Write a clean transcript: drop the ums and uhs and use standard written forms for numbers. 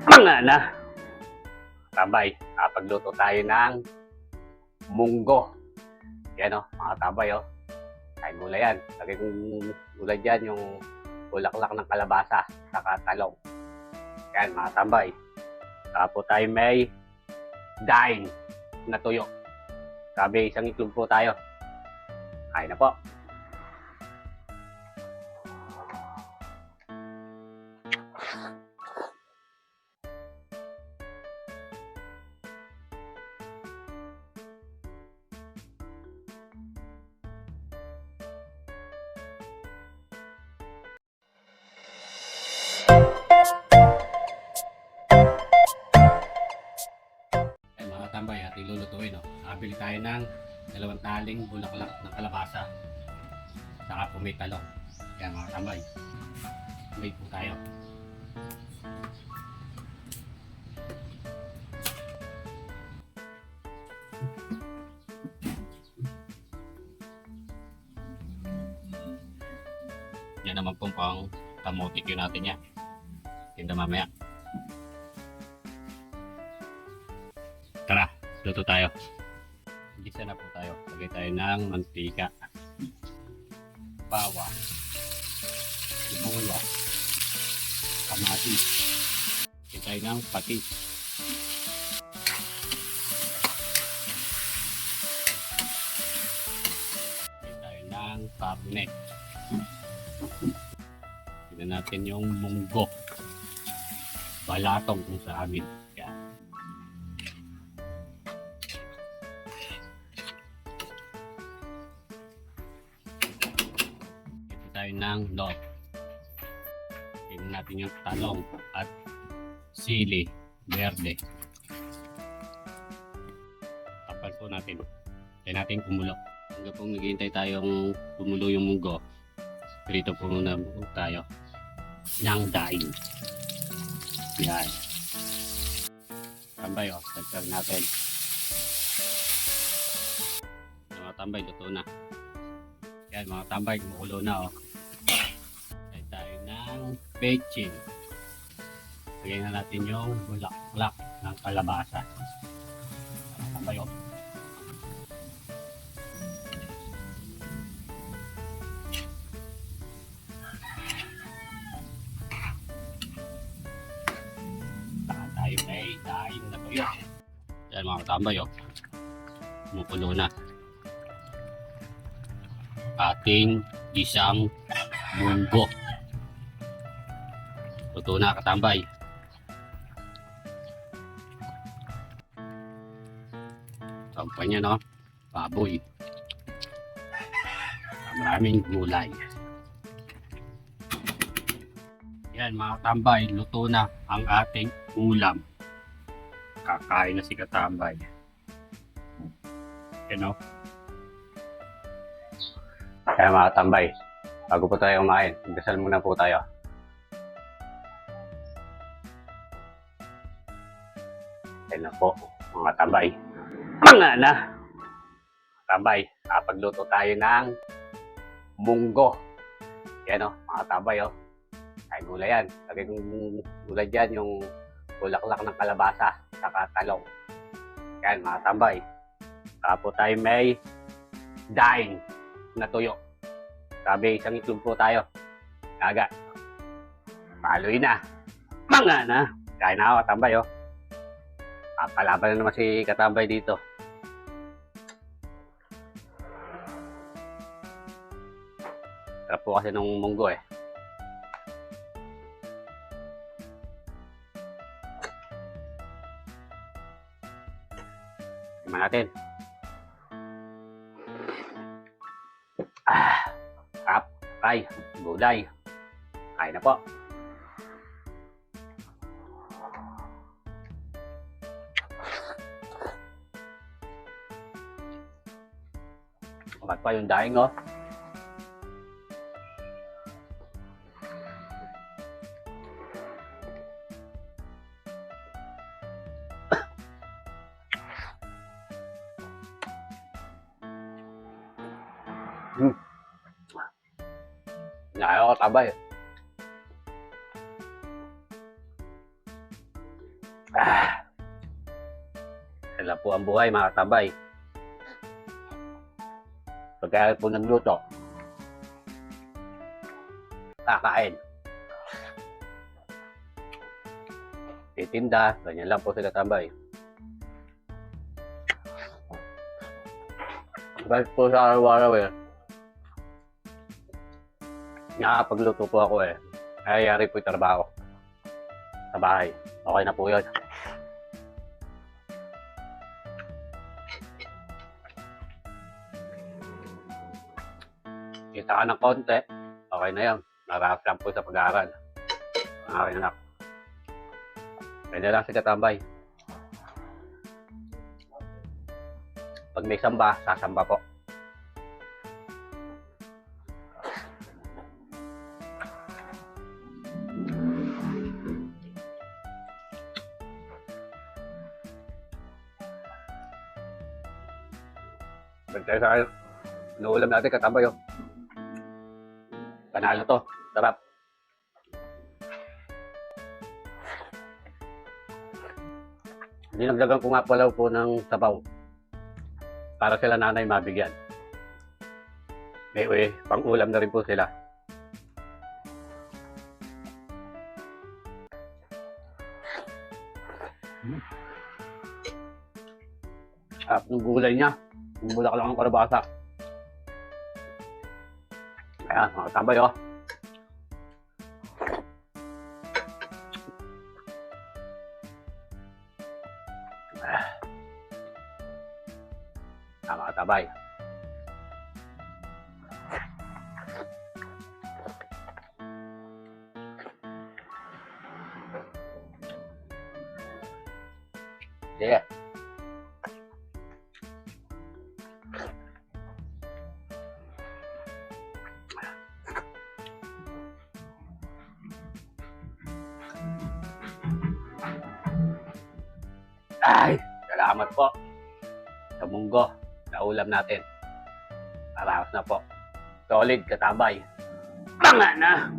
Mga na, tambay, pagluto tayo ng munggo. Yan o, mga tambay o. Ay gulay yan. Lagay kong gulay dyan, yung bulaklak ng kalabasa, saka talong. Yan mga tambay. Tapos tayo may daing na tuyo. Sabi, isang itlog po tayo. Kain na po. Ay mga tambay, at ilulutuin o. Bili tayo ng 2 taling bulaklak ng kalabasa. Saka po may talong. Yan mga tambay. Wait po tayo. Yan naman pong pang kamote Q natin yan. Tinda mamaya. Tara, luto tayo. Gisa na po tayo. Lagay tayo ng mantika. Bawang. Sibuyas. Kamatis. Lagay tayo ng patis. Lagay tayo ng karne. Tignan natin yung munggo. Balatong kung sa amin. Yan. Ito tayo ng log. Tignan natin yung talong at sili verde. Tapal po natin. Tayo natin kumulo. Hanggang pong naghihintay tayong kumulo yung munggo. Prito po muna tayo ng daing. Yan. Tambay o, tagtag natin. Mga tambay, luto na. Yan mga tambay, kumukulo na o. Lagay tayo ng bechin. Lagyan na natin yung bulaklak ng kalabasa. Mga tambay o. Tayo may daing na tuyo. Yan mga tambay o. Kumukulo na. Ating isang munggo. Luto na katambay. Sampay niya no, baboy. Maraming gulay. Yan mga tambay, luto na ang ating ulam. Kakain na si katambay. Yan o. Kaya mga tambay, bago po tayo kumain, magdasal muna po tayo. Yan na po, mga tambay. Mga na! Tambay, pagluto tayo ng munggo. Yan o, mga tambay o. Ay gulay yan. Lagay kong gulay dyan, yung bulaklak ng kalabasa, saka talong. Yan mga tambay. Tapos tayo may daing na tuyo. Sabi, isang itlog po tayo. Agad. Paloy na. Mga na. Kain na ako, katambay oh. Palaban na naman si katambay dito. Sarap po kasi nung munggo eh. Tingnan natin. Sarap. Ay, gulay. Kain na po. Bakit pa yung daing oh. Ayaw ko tabay. Ah, sila po ang buhay mga katabay. Pagkaya po nagluto, kakain. Titinda, ganyan lang po sila tambay. Kahit po sa araw-araw nakakapagluto po ako Nangyayari po yung trabaho sa bahay. Okay na po yun. Kita ka ng konti, okay na yan. Narap lang po sa pag-aaral. Okay na. Kaya lang sa katambay. Pag may samba, sasamba po. Bantay sa akin. Inuulam natin katambay Panalo to. Sarap. Dinagdagan ko nga pala po ng sabaw. Para sila nanay mabigyan. May pang ulam na rin po sila. Sarap ng gulay niya. Yung bulak lang ng karabasa. Ayan, mga tambay Mga tabay. Yeah. Ay, salamat po sa munggo na ulam natin. Paraos na po. Solid katabay. Tanga na!